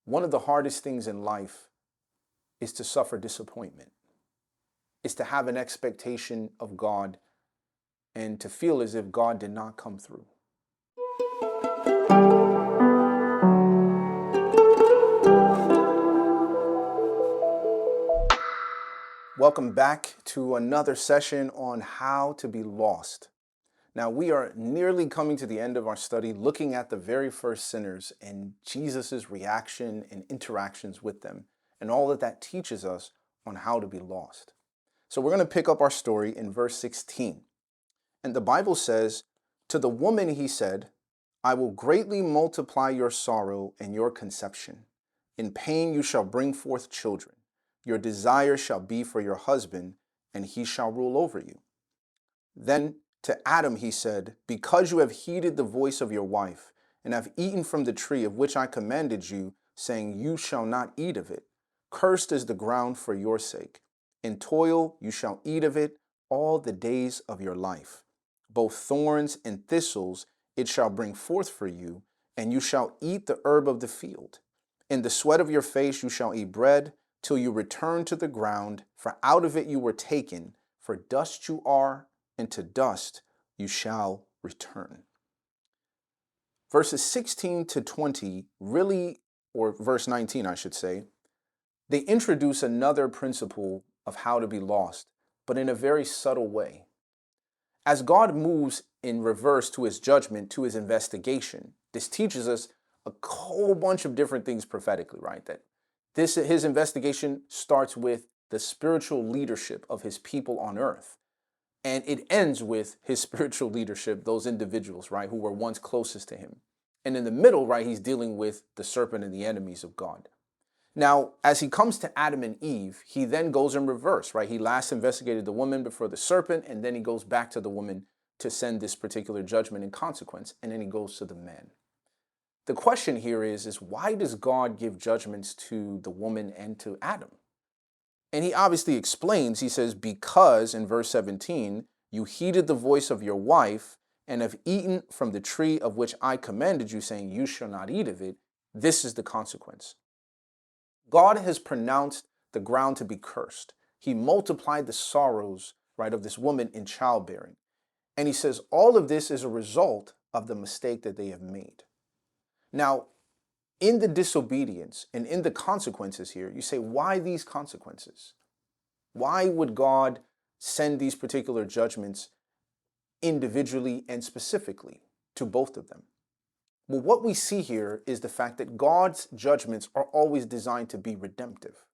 One of the hardest things in life is to suffer disappointment, is to have an expectation of God and to feel as if God did not come through. Welcome back to another session on how to be lost. Now, we are nearly coming to the end of our study looking at the very first sinners and Jesus' reaction and interactions with them and all that teaches us on how to be lost. So we're going to pick up our story in verse 16. And the Bible says, "To the woman he said, I will greatly multiply your sorrow and your conception. In pain you shall bring forth children. Your desire shall be for your husband, and he shall rule over you." Then to Adam he said, "Because you have heeded the voice of your wife, and have eaten from the tree of which I commanded you, saying, You shall not eat of it, cursed is the ground for your sake. In toil you shall eat of it all the days of your life. Both thorns and thistles it shall bring forth for you, and you shall eat the herb of the field. In the sweat of your face you shall eat bread, till you return to the ground, for out of it you were taken, for dust you are, and to dust you shall return." Verses 16 to 20 really, or verse 19 I should say, they introduce another principle of how to be lost, but in a very subtle way. As God moves in reverse to his judgment, to his investigation, this teaches us a whole bunch of different things prophetically, right? That his investigation starts with the spiritual leadership of his people on earth. And it ends with his spiritual leadership, those individuals, right, who were once closest to him. And in the middle, right, he's dealing with the serpent and the enemies of God. Now, as he comes to Adam and Eve, he then goes in reverse, right? He last investigated the woman before the serpent, and then he goes back to the woman to send this particular judgment and consequence, and then he goes to the man. The question here is why does God give judgments to the woman and to Adam? And he obviously explains, he says, "Because," in verse 17, "you heeded the voice of your wife and have eaten from the tree of which I commanded you, saying, You shall not eat of it, this is the consequence." God has pronounced the ground to be cursed. He multiplied the sorrows, right, of this woman in childbearing. And he says all of this is a result of the mistake that they have made. Now, in the disobedience and in the consequences here, you say, why these consequences? Why would God send these particular judgments individually and specifically to both of them? Well, what we see here is the fact that God's judgments are always designed to be redemptive.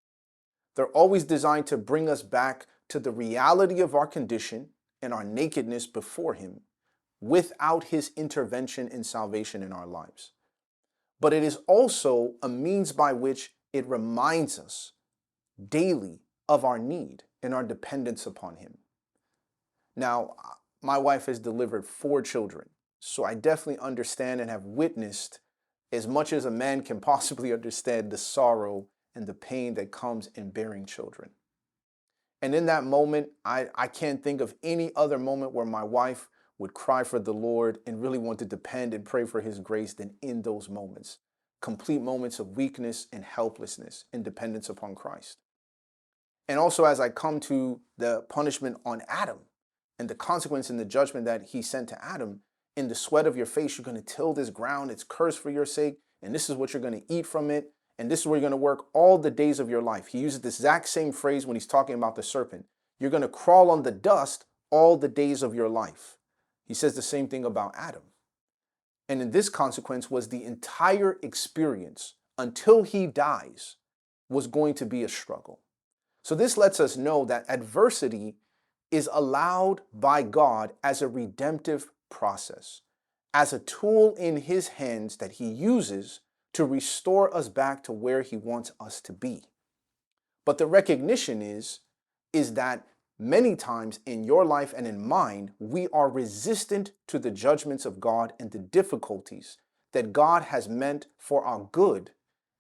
They're always designed to bring us back to the reality of our condition and our nakedness before him without his intervention and salvation in our lives. But it is also a means by which it reminds us daily of our need and our dependence upon him. Now, my wife has delivered 4 children, so I definitely understand and have witnessed as much as a man can possibly understand the sorrow and the pain that comes in bearing children. And in that moment, I can't think of any other moment where my wife would cry for the Lord and really want to depend and pray for his grace than in those moments. Complete moments of weakness and helplessness and dependence upon Christ. And also as I come to the punishment on Adam and the consequence and the judgment that he sent to Adam, in the sweat of your face, you're going to till this ground. It's cursed for your sake. And this is what you're going to eat from it. And this is where you're going to work all the days of your life. He uses the exact same phrase when he's talking about the serpent. You're going to crawl on the dust all the days of your life. He says the same thing about Adam. And in this consequence was the entire experience until he dies was going to be a struggle. So this lets us know that adversity is allowed by God as a redemptive process, as a tool in his hands that he uses to restore us back to where he wants us to be. But the recognition is that many times in your life and in mine, we are resistant to the judgments of God and the difficulties that God has meant for our good,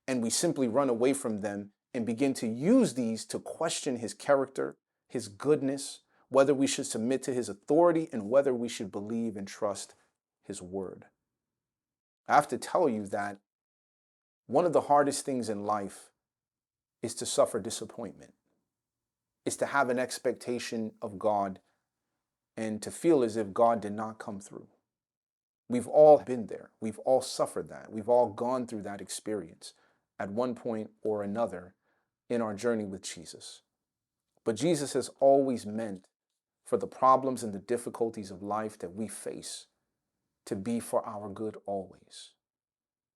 and we simply run away from them and begin to use these to question his character, his goodness, whether we should submit to his authority, and whether we should believe and trust his word. I have to tell you that One of the hardest things in life is to suffer disappointment, is to have an expectation of God and to feel as if God did not come through. We've all been there. We've all suffered that. We've all gone through that experience at one point or another in our journey with Jesus. But Jesus has always meant for the problems and the difficulties of life that we face to be for our good always.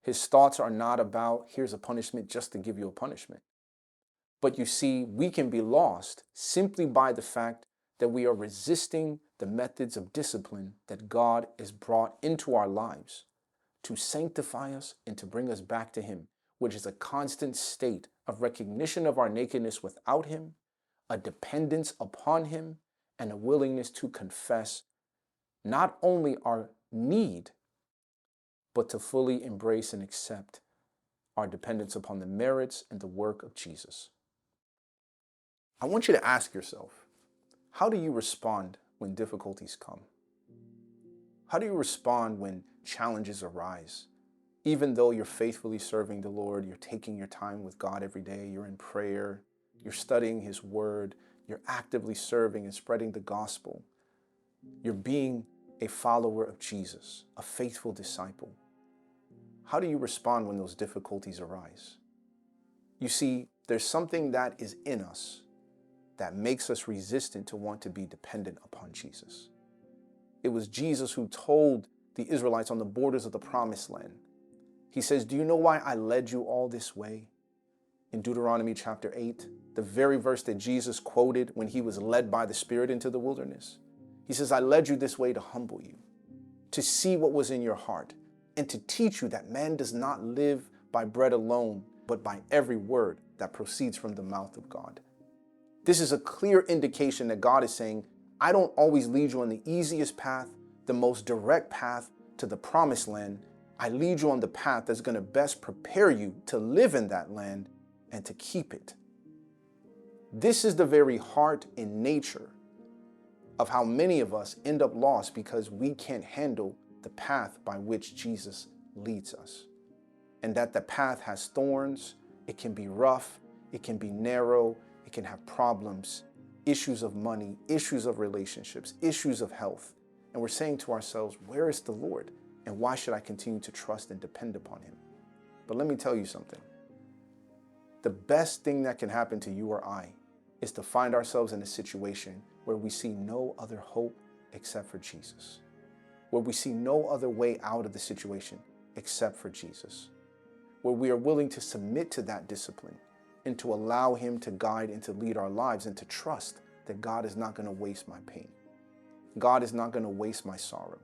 His thoughts are not about, here's a punishment just to give you a punishment. But you see, we can be lost simply by the fact that we are resisting the methods of discipline that God has brought into our lives to sanctify us and to bring us back to Him, which is a constant state of recognition of our nakedness without Him, a dependence upon Him, and a willingness to confess not only our need, but to fully embrace and accept our dependence upon the merits and the work of Jesus. I want you to ask yourself, how do you respond when difficulties come? How do you respond when challenges arise? Even though you're faithfully serving the Lord, you're taking your time with God every day, you're in prayer, you're studying His Word, you're actively serving and spreading the gospel. You're being a follower of Jesus, a faithful disciple. How do you respond when those difficulties arise? You see, there's something that is in us that makes us resistant to want to be dependent upon Jesus. It was Jesus who told the Israelites on the borders of the promised land. He says, do you know why I led you all this way? In Deuteronomy chapter 8, the very verse that Jesus quoted when He was led by the Spirit into the wilderness. He says, I led you this way to humble you, to see what was in your heart, and to teach you that man does not live by bread alone, but by every word that proceeds from the mouth of God. This is a clear indication that God is saying, I don't always lead you on the easiest path, the most direct path to the promised land. I lead you on the path that's going to best prepare you to live in that land and to keep it. This is the very heart and nature of how many of us end up lost because we can't handle the path by which Jesus leads us. And that the path has thorns, it can be rough, it can be narrow, it can have problems, issues of money, issues of relationships, issues of health. And we're saying to ourselves, where is the Lord? And why should I continue to trust and depend upon Him? But let me tell you something. The best thing that can happen to you or I is to find ourselves in a situation where we see no other hope except for Jesus, where we see no other way out of the situation except for Jesus, where we are willing to submit to that discipline and to allow Him to guide and to lead our lives and to trust that God is not going to waste my pain. God is not going to waste my sorrow,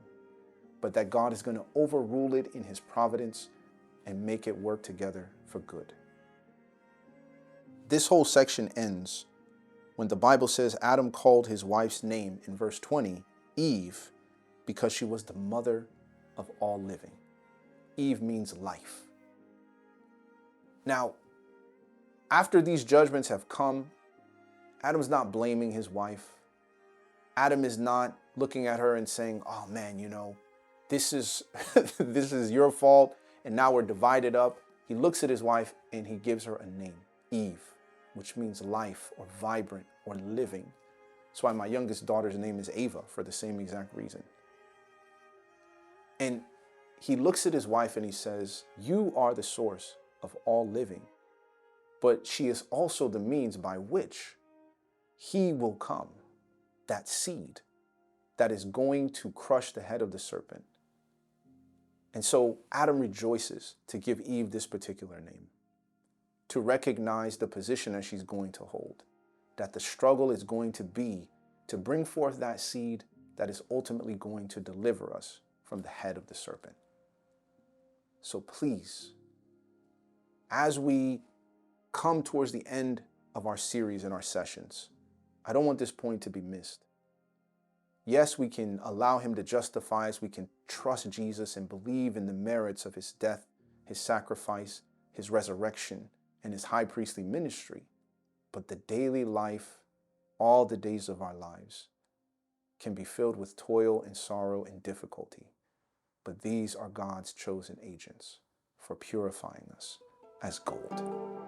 but that God is going to overrule it in His providence and make it work together for good. This whole section ends when the Bible says Adam called his wife's name in verse 20, Eve, because she was the mother of all living. Eve means life. Now, after these judgments have come, Adam's not blaming his wife. Adam is not looking at her and saying, oh man, this is this is your fault and now we're divided up. He looks at his wife and he gives her a name, Eve, which means life or vibrant or living. That's why my youngest daughter's name is Ava, for the same exact reason. And he looks at his wife and he says, you are the source of all living, but she is also the means by which he will come, that seed that is going to crush the head of the serpent. And so Adam rejoices to give Eve this particular name, to recognize the position that she's going to hold, that the struggle is going to be to bring forth that seed that is ultimately going to deliver us from the head of the serpent. So please, as we come towards the end of our series and our sessions, I don't want this point to be missed. Yes, we can allow Him to justify us. We can trust Jesus and believe in the merits of His death, His sacrifice, His resurrection, and His high priestly ministry. But the daily life, all the days of our lives, can be filled with toil and sorrow and difficulty. But these are God's chosen agents for purifying us, as gold.